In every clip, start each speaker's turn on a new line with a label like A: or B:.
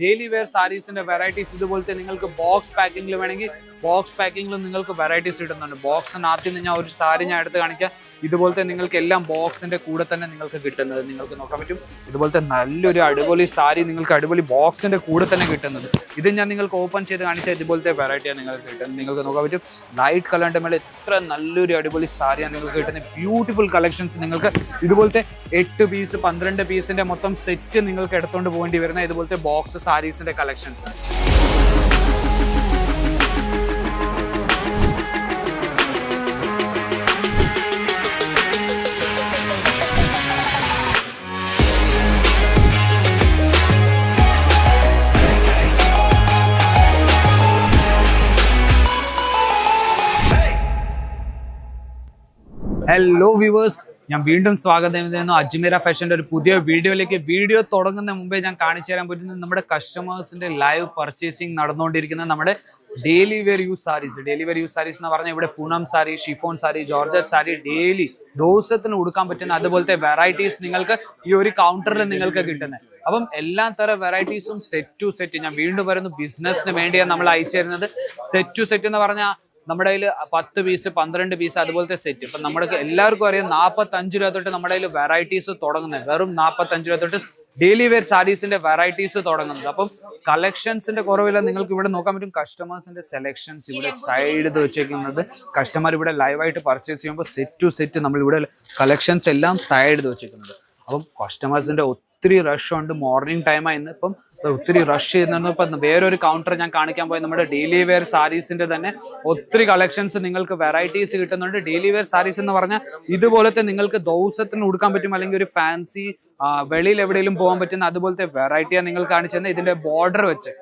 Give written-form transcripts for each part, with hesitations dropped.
A: Daily wear സാരീസിന്റെ varieties ഇതുപോലത്തെ നിങ്ങൾക്ക് box പാക്കിംഗിൽ വേണമെങ്കിൽ ബോക്സ് പാക്കിംഗിലും നിങ്ങൾക്ക് വെറൈറ്റീസ് കിട്ടുന്നുണ്ട്. ബോക്സിനകത്ത് നിന്ന് ഞാൻ ഒരു സാരി ഞാൻ എടുത്ത് കാണിക്കാം. ഇതുപോലത്തെ നിങ്ങൾക്ക് എല്ലാം ബോക്സിന്റെ കൂടെ തന്നെ നിങ്ങൾക്ക് കിട്ടുന്നത് നിങ്ങൾക്ക് നോക്കാൻ പറ്റും. ഇതുപോലത്തെ നല്ലൊരു അടിപൊളി സാരി നിങ്ങൾക്ക് അടിപൊളി ബോക്സിന്റെ കൂടെ തന്നെ കിട്ടുന്നത്. ഇത് ഞാൻ നിങ്ങൾക്ക് ഓപ്പൺ ചെയ്ത് കാണിച്ചാൽ ഇതുപോലത്തെ വെറൈറ്റിയാണ് നിങ്ങൾക്ക് കിട്ടുന്നത്. നിങ്ങൾക്ക് നോക്കാൻ പറ്റും ലൈറ്റ് കളറിന്റെ മേലെ എത്ര നല്ലൊരു അടിപൊളി സാരിയാണ് നിങ്ങൾക്ക് കിട്ടുന്നത്. ബ്യൂട്ടിഫുൾ കളക്ഷൻസ് നിങ്ങൾക്ക് ഇതുപോലത്തെ 8 പീസ് 12 പീസിന്റെ മൊത്തം സെറ്റ് നിങ്ങൾക്ക് എടുത്തുകൊണ്ട് പോകേണ്ടി വരുന്ന ഇതുപോലത്തെ ബോക്സ് സാരീസിന്റെ കളക്ഷൻസ്. ഹലോ വ്യൂവേഴ്സ്, ഞാൻ വീണ്ടും സ്വാഗതം ചെയ്യുന്നു അജ്മീറ ഫാഷന്റെ ഒരു പുതിയ വീഡിയോയിലേക്ക്. വീഡിയോ തുടങ്ങുന്ന മുമ്പേ ഞാൻ കാണിച്ചു തരാൻ പറ്റുന്നത് നമ്മുടെ കസ്റ്റമേഴ്സിന്റെ ലൈവ് പർച്ചേസിംഗ് നടന്നുകൊണ്ടിരിക്കുന്ന നമ്മുടെ daily wear use saris. Daily wear use saris എന്ന് പറഞ്ഞാൽ ഇവിടെ Poonam sari, chiffon sari, georgette sari daily ദിവസത്തിന് കൊടുക്കാൻ പറ്റുന്ന അതുപോലത്തെ വെറൈറ്റീസ് നിങ്ങൾക്ക് ഈ ഒരു കൗണ്ടറിൽ നിങ്ങൾക്ക് കിട്ടുന്നത്. അപ്പം എല്ലാ തരം വെറൈറ്റീസും സെറ്റ് ടു സെറ്റ് ഞാൻ വീണ്ടും പറയുന്നു, ബിസിനസിന് വേണ്ടിയാണ് നമ്മൾ അയച്ചു തരുന്നത്. സെറ്റ് ടു സെറ്റ് എന്ന് പറഞ്ഞാൽ നമ്മുടെ കയ്യിൽ 10 പീസ് 12 പീസ് അതുപോലത്തെ സെറ്റ്. ഇപ്പം നമ്മുടെ എല്ലാവർക്കും അറിയാം 45 രൂപ തൊട്ട് നമ്മുടെ കയ്യിൽ വെറൈറ്റീസ് തുടങ്ങുന്നത്. വെറും 45 രൂപ തൊട്ട് ഡെയിലി വെയർ സാരീസിന്റെ വെറൈറ്റീസ് തുടങ്ങുന്നത്. അപ്പം കളക്ഷൻസിന്റെ കുറവില്ല. നിങ്ങൾക്ക് ഇവിടെ നോക്കാൻ പറ്റും കസ്റ്റമേഴ്സിന്റെ സെലക്ഷൻസ് ഇവിടെ സൈഡ് ചെയ്ത് വെച്ചേക്കുന്നത്. കസ്റ്റമർ ഇവിടെ ലൈവായിട്ട് പർച്ചേസ് ചെയ്യുമ്പോൾ സെറ്റ് ടു സെറ്റ് നമ്മൾ ഇവിടെ കളക്ഷൻസ് എല്ലാം സൈഡ് ചെയ്ത് വെച്ചേക്കുന്നത്. അപ്പം കസ്റ്റമേഴ്സിന്റെ ഒത്തിരി റഷ് ഉണ്ട്. മോർണിംഗ് ടൈമായിരുന്നു, ഇപ്പം ഒത്തിരി റഷ് ചെയ്യുന്നു. ഇപ്പം വേറൊരു കൗണ്ടർ ഞാൻ കാണിക്കാൻ പോയി നമ്മുടെ ഡെയിലി വെയർ സാരീസിന്റെ തന്നെ ഒത്തിരി കളക്ഷൻസ് നിങ്ങൾക്ക് വെറൈറ്റീസ് കിട്ടുന്നുണ്ട്. ഡെയിലി വെയർ സാരീസ് എന്ന് പറഞ്ഞാൽ ഇതുപോലത്തെ നിങ്ങൾക്ക് ദിവസത്തിന് കൊടുക്കാൻ പറ്റും, അല്ലെങ്കിൽ ഒരു ഫാൻസി വെളിയിൽ എവിടെയെങ്കിലും പോകാൻ പറ്റുന്ന അതുപോലത്തെ വെറൈറ്റിയാണ് നിങ്ങൾ കാണിച്ചത്. ഇതിന്റെ ബോർഡർ വെച്ച്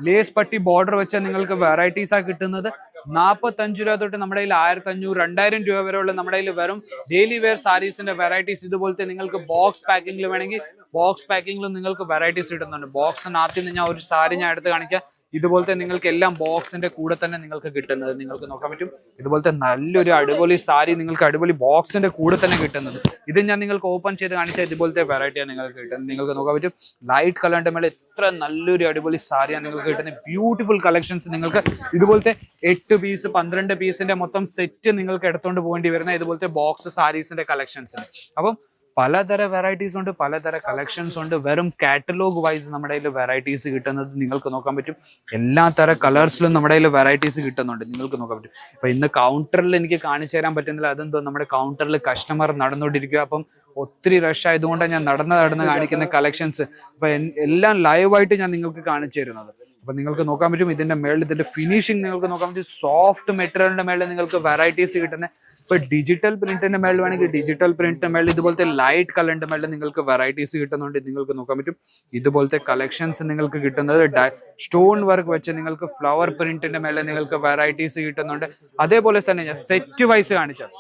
A: ലേസ് പട്ടി ബോർഡർ വെച്ച് നിങ്ങൾക്ക് വെറൈറ്റീസാണ് കിട്ടുന്നത്. 45 രൂപ തൊട്ട് നമ്മുടെ കയ്യിൽ 1500 2000 രൂപ വരെ ഉള്ള നമ്മുടെ കയ്യിൽ വെറും ഡെയിലി വെയർ സാരീസിന്റെ വെറൈറ്റീസ് ഇതുപോലത്തെ നിങ്ങൾക്ക് ബോക്സ് പാക്കിംഗിൽ വേണമെങ്കിൽ ബോക്സ് പാക്കിംഗിലും നിങ്ങൾക്ക് വെറൈറ്റീസ് കിട്ടുന്നുണ്ട്. ബോക്സിനകത്ത് നിന്ന് ഞാൻ ഒരു സാരി ഞാൻ എടുത്ത് കാണിക്കാം. ഇതുപോലത്തെ നിങ്ങൾക്ക് എല്ലാം ബോക്സിന്റെ കൂടെ തന്നെ നിങ്ങൾക്ക് കിട്ടുന്നത് നിങ്ങൾക്ക് നോക്കാൻ പറ്റും. ഇതുപോലത്തെ നല്ലൊരു അടിപൊളി സാരി നിങ്ങൾക്ക് അടിപൊളി ബോക്സിന്റെ കൂടെ തന്നെ കിട്ടുന്നത്. ഇത് ഞാൻ നിങ്ങൾക്ക് ഓപ്പൺ ചെയ്ത് കാണിച്ചാൽ ഇതുപോലത്തെ വെറൈറ്റിയാണ് നിങ്ങൾക്ക് കിട്ടുന്നത്. നിങ്ങൾക്ക് നോക്കാൻ പറ്റും ലൈറ്റ് കളറിന്റെ മേലെ എത്ര നല്ലൊരു അടിപൊളി സാരിയാണ് നിങ്ങൾക്ക് കിട്ടുന്നത്. ബ്യൂട്ടിഫുൾ കളക്ഷൻസ് നിങ്ങൾക്ക് ഇതുപോലത്തെ 8 പീസ് 12 പീസിന്റെ മൊത്തം സെറ്റ് നിങ്ങൾക്ക് എടുത്തുകൊണ്ട് പോകേണ്ടി വരുന്ന ഇതുപോലത്തെ ബോക്സ് സാരീസിന്റെ കളക്ഷൻസ്. അപ്പം പലതര വെറൈറ്റീസ് ഉണ്ട്, പലതര കളക്ഷൻസ് ഉണ്ട്. വെറും കാറ്റലോഗ് വൈസ് നമ്മുടെ കയ്യിൽ വെറൈറ്റീസ് കിട്ടുന്നത് നിങ്ങൾക്ക് നോക്കാൻ പറ്റും. എല്ലാ തര കളേഴ്സിലും നമ്മുടെ കയ്യിൽ വെറൈറ്റീസ് കിട്ടുന്നുണ്ട് നിങ്ങൾക്ക് നോക്കാൻ പറ്റും. അപ്പൊ ഇന്ന് കൗണ്ടറിൽ എനിക്ക് കാണിച്ചു തരാൻ പറ്റുന്നില്ല. അതെന്തോ നമ്മുടെ കൗണ്ടറിൽ കസ്റ്റമർ നടന്നുകൊണ്ടിരിക്കുക. അപ്പം ഒത്തിരി റഷ് ആയതുകൊണ്ടാണ് ഞാൻ നടന്ന് കാണിക്കുന്ന കളക്ഷൻസ്. അപ്പൊ എല്ലാം ലൈവായിട്ട് ഞാൻ നിങ്ങൾക്ക് കാണിച്ചു തരുന്നത്. അപ്പൊ നിങ്ങൾക്ക് നോക്കാൻ പറ്റും ഇതിന്റെ മേളിൽ ഇതിന്റെ ഫിനിഷിംഗ് നിങ്ങൾക്ക് നോക്കാൻ പറ്റും. സോഫ്റ്റ് മെറ്റീരിയലിന്റെ മേളിൽ നിങ്ങൾക്ക് വെറൈറ്റീസ് കിട്ടുന്നത്. ഇപ്പൊ ഡിജിറ്റൽ പ്രിന്റിന്റെ മേളിൽ വേണമെങ്കിൽ ഡിജിറ്റൽ പ്രിന്റിന്റെ മേളിൽ ഇതുപോലത്തെ ലൈറ്റ് കളറിന്റെ മേളിൽ നിങ്ങൾക്ക് വെറൈറ്റീസ് കിട്ടുന്നുണ്ട്. നിങ്ങൾക്ക് നോക്കാൻ പറ്റും ഇതുപോലത്തെ കളക്ഷൻസ് നിങ്ങൾക്ക് കിട്ടുന്നത്. സ്റ്റോൺ വർക്ക് വെച്ച് നിങ്ങൾക്ക് ഫ്ലവർ പ്രിന്റിന്റെ മേളിൽ നിങ്ങൾക്ക് വെറൈറ്റീസ് കിട്ടുന്നുണ്ട്. അതേപോലെ തന്നെ ഞാൻ സെറ്റ് വൈസ് കാണിച്ചത്.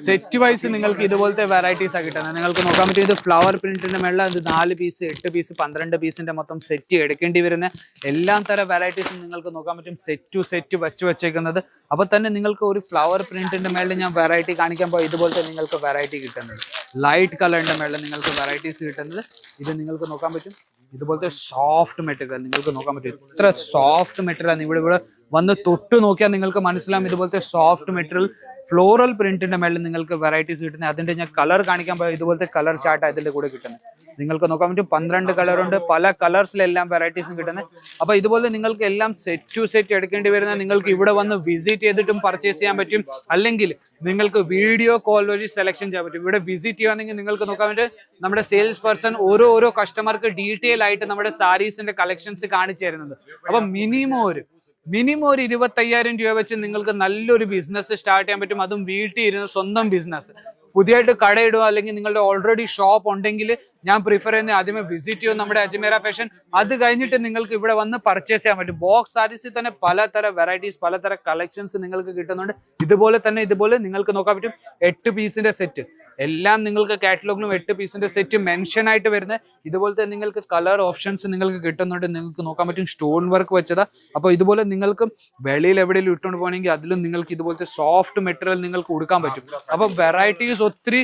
A: സെറ്റ് വൈസ് നിങ്ങൾക്ക് ഇതുപോലത്തെ വെറൈറ്റീസ് ആണ് കിട്ടുന്നത്. നിങ്ങൾക്ക് നോക്കാൻ പറ്റും ഇത് ഫ്ലവർ പ്രിന്റിന്റെ മേളിൽ അത് 4 പീസ് 8 പീസ് 12 പീസിന്റെ മൊത്തം സെറ്റ് എടുക്കേണ്ടി വരുന്ന എല്ലാ തരം വെറൈറ്റീസും നിങ്ങൾക്ക് നോക്കാൻ പറ്റും സെറ്റ് ടു സെറ്റ് വെച്ചേക്കുന്നത്. അപ്പൊ തന്നെ നിങ്ങൾക്ക് ഒരു ഫ്ലവർ പ്രിന്റിന്റെ മേളിൽ ഞാൻ വെറൈറ്റി കാണിക്കാൻ പോയി ഇതുപോലത്തെ നിങ്ങൾക്ക് വെറൈറ്റി കിട്ടുന്നത്. ലൈറ്റ് കളറിന്റെ മേളിൽ നിങ്ങൾക്ക് വെറൈറ്റീസ് കിട്ടുന്നത്. ഇത് നിങ്ങൾക്ക് നോക്കാൻ പറ്റും ഇതുപോലത്തെ സോഫ്റ്റ് മെറ്റീരിയൽ നിങ്ങൾക്ക് നോക്കാൻ പറ്റും. ഇത്ര സോഫ്റ്റ് മെറ്റീരിയൽ ഇവിടെ വന്ന് തൊട്ട് നോക്കിയാൽ നിങ്ങൾക്ക് മനസ്സിലാവും. ഇതുപോലത്തെ സോഫ്റ്റ് മെറ്റീരിയൽ ഫ്ലോറൽ പ്രിന്റിന്റെ മേളിൽ നിങ്ങൾക്ക് വെറൈറ്റീസ് കിട്ടുന്നത്. അതിന്റെ ഞാൻ കളർ കാണിക്കാൻ പോയി ഇതുപോലത്തെ കളർ ചാർട്ട് അതിന്റെ കൂടെ കിട്ടുന്നത്. നിങ്ങൾക്ക് നോക്കാൻ പറ്റും 12 കളറുണ്ട്, പല കളേഴ്സിലെല്ലാം വെറൈറ്റീസും കിട്ടുന്നത്. അപ്പൊ ഇതുപോലെ നിങ്ങൾക്ക് എല്ലാം സെറ്റ് ടു സെറ്റ് എടുക്കേണ്ടി വരുന്ന നിങ്ങൾക്ക് ഇവിടെ വന്ന് വിസിറ്റ് ചെയ്തിട്ടും പർച്ചേസ് ചെയ്യാൻ പറ്റും. അല്ലെങ്കിൽ നിങ്ങൾക്ക് വീഡിയോ കോൾ വഴി സെലക്ഷൻ ചെയ്യാൻ പറ്റും. ഇവിടെ വിസിറ്റ് ചെയ്യുകയാണെങ്കിൽ നിങ്ങൾക്ക് നോക്കാൻ പറ്റും നമ്മുടെ സെയിൽസ് പേഴ്സൺ ഓരോ കസ്റ്റമർക്ക് ഡീറ്റെയിൽ ആയിട്ട് നമ്മുടെ സാരീസിന്റെ കളക്ഷൻസ് കാണിച്ചു തരുന്നത്. അപ്പൊ മിനിമം ഒരു 25,000 രൂപ വെച്ച് നിങ്ങൾക്ക് നല്ലൊരു ബിസിനസ് സ്റ്റാർട്ട് ചെയ്യാൻ പറ്റും. അതും വീട്ടിൽ ഇരുന്ന് സ്വന്തം ബിസിനസ്. പുതിയതായിട്ട് കടയിടുക അല്ലെങ്കിൽ നിങ്ങളുടെ ഓൾറെഡി ഷോപ്പ് ഉണ്ടെങ്കിൽ ഞാൻ പ്രിഫർ ചെയ്യുന്നത് ആദ്യമേ വിസിറ്റ് ചെയ്യും നമ്മുടെ അജ്മീറ ഫാഷൻ. അത് കഴിഞ്ഞിട്ട് നിങ്ങൾക്ക് ഇവിടെ വന്ന് പർച്ചേസ് ചെയ്യാൻ പറ്റും. ബോക്സ് സാരീസിൽ തന്നെ പലതര വെറൈറ്റീസ് പലതര കളക്ഷൻസ് നിങ്ങൾക്ക് കിട്ടുന്നുണ്ട്. ഇതുപോലെ നിങ്ങൾക്ക് നോക്കാൻ പറ്റും 8 പീസിന്റെ സെറ്റ് എല്ലാം നിങ്ങൾക്ക് കാറ്റലോഗിലും 8 പീസിന്റെ സെറ്റ് മെൻഷൻ ആയിട്ട് വരുന്നത്. ഇതുപോലത്തെ നിങ്ങൾക്ക് കളർ ഓപ്ഷൻസ് നിങ്ങൾക്ക് കിട്ടുന്നുണ്ട്. നിങ്ങൾക്ക് നോക്കാൻ പറ്റും സ്റ്റോൺ വർക്ക് വെച്ചതാ. അപ്പൊ ഇതുപോലെ നിങ്ങൾക്ക് വെളിയിൽ എവിടെയെങ്കിലും ഇട്ടുകൊണ്ട് പോകണമെങ്കിൽ അതിലും നിങ്ങൾക്ക് ഇതുപോലത്തെ സോഫ്റ്റ് മെറ്റീരിയൽ നിങ്ങൾക്ക് കൊടുക്കാൻ പറ്റും. അപ്പൊ വെറൈറ്റീസ് ഒത്തിരി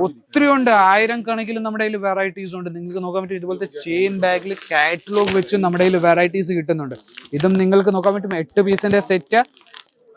A: ഒത്തിരി ഉണ്ട്, 1000 കണക്കിൽ നമ്മുടെ കയ്യിൽ വെറൈറ്റീസ് ഉണ്ട്. നിങ്ങൾക്ക് നോക്കാൻ പറ്റും ഇതുപോലത്തെ ചെയിൻ ബാഗിൽ കാറ്റലോഗ് വെച്ച് നമ്മുടെ കയ്യിൽ വെറൈറ്റീസ് കിട്ടുന്നുണ്ട്. ഇതും നിങ്ങൾക്ക് നോക്കാൻ പറ്റും 8 പീസിന്റെ സെറ്റ്,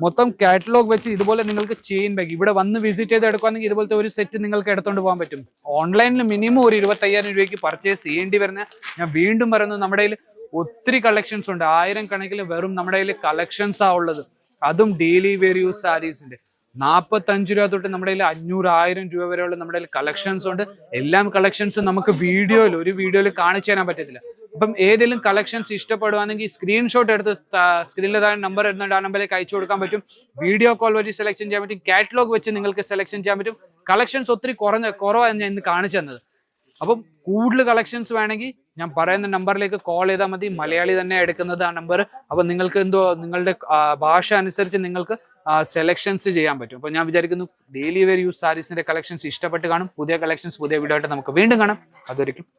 A: മൊത്തം കാറ്റലോഗ് വെച്ച് ഇതുപോലെ നിങ്ങൾക്ക് ചെയിൻ ബാഗ് ഇവിടെ വന്ന് വിസിറ്റ് ചെയ്ത് എടുക്കുകയാണെങ്കിൽ ഇതുപോലത്തെ ഒരു സെറ്റ് നിങ്ങൾക്ക് എടുത്തുകൊണ്ട് പോകാൻ പറ്റും. ഓൺലൈനിൽ മിനിമം ഒരു 25,000 രൂപയ്ക്ക് പർച്ചേസ് ചെയ്യേണ്ടി വരുന്ന, ഞാൻ വീണ്ടും പറയുന്നു, നമ്മുടെ കയ്യിൽ ഒത്തിരി കളക്ഷൻസ് ഉണ്ട്. 1000 കണക്കിൽ വെറും നമ്മുടെ കയ്യിൽ കളക്ഷൻസ് ആ ഉള്ളത്. അതും ഡെയിലി വെയർ യൂസ് സാരീസിന്റെ 45 രൂപ തൊട്ട് നമ്മുടെ കയ്യിൽ 500, 1000 രൂപ വരെയുള്ള നമ്മുടെ കയ്യിൽ കളക്ഷൻസ് ഉണ്ട്. എല്ലാം കളക്ഷൻസ് നമുക്ക് ഒരു വീഡിയോയിൽ കാണിച്ചു തരാൻ പറ്റത്തില്ല. അപ്പം ഏതെങ്കിലും കളക്ഷൻസ് ഇഷ്ടപ്പെടുവാണെങ്കിൽ സ്ക്രീൻഷോട്ട് എടുത്ത് സ്ക്രീനിൽ താഴെ നമ്പർ വരുന്നുണ്ട്, ആ നമ്പറിലേക്ക് അയച്ചു കൊടുക്കാൻ പറ്റും. വീഡിയോ കോൾ വഴി സെലക്ഷൻ ചെയ്യാൻ പറ്റും. കാറ്റലോഗ് വെച്ച് നിങ്ങൾക്ക് സെലക്ഷൻ ചെയ്യാൻ പറ്റും. കളക്ഷൻസ് ഒത്തിരി കുറവാണ് ഞാൻ ഇന്ന് കാണിച്ചു തന്നത്. അപ്പം കൂടുതൽ കളക്ഷൻസ് വേണമെങ്കിൽ ഞാൻ പറയുന്ന നമ്പറിലേക്ക് കോൾ ചെയ്താൽ മതി. മലയാളി തന്നെ എടുക്കുന്നത് ആ നമ്പർ. അപ്പം നിങ്ങൾക്ക് നിങ്ങളുടെ ഭാഷ അനുസരിച്ച് നിങ്ങൾക്ക് സെലക്ഷൻസ് ചെയ്യാൻ പറ്റും. അപ്പോൾ ഞാൻ വിചാരിക്കുന്നു ഡെയിലി വെയർ യൂസ് സാരീസിന്റെ കളക്ഷൻസ് ഇഷ്ടപ്പെട്ട് കാണും. പുതിയ കളക്ഷൻസ് പുതിയ വീഡിയോ ആയിട്ട് നമുക്ക് വീണ്ടും കാണാം. അതൊരിക്കലും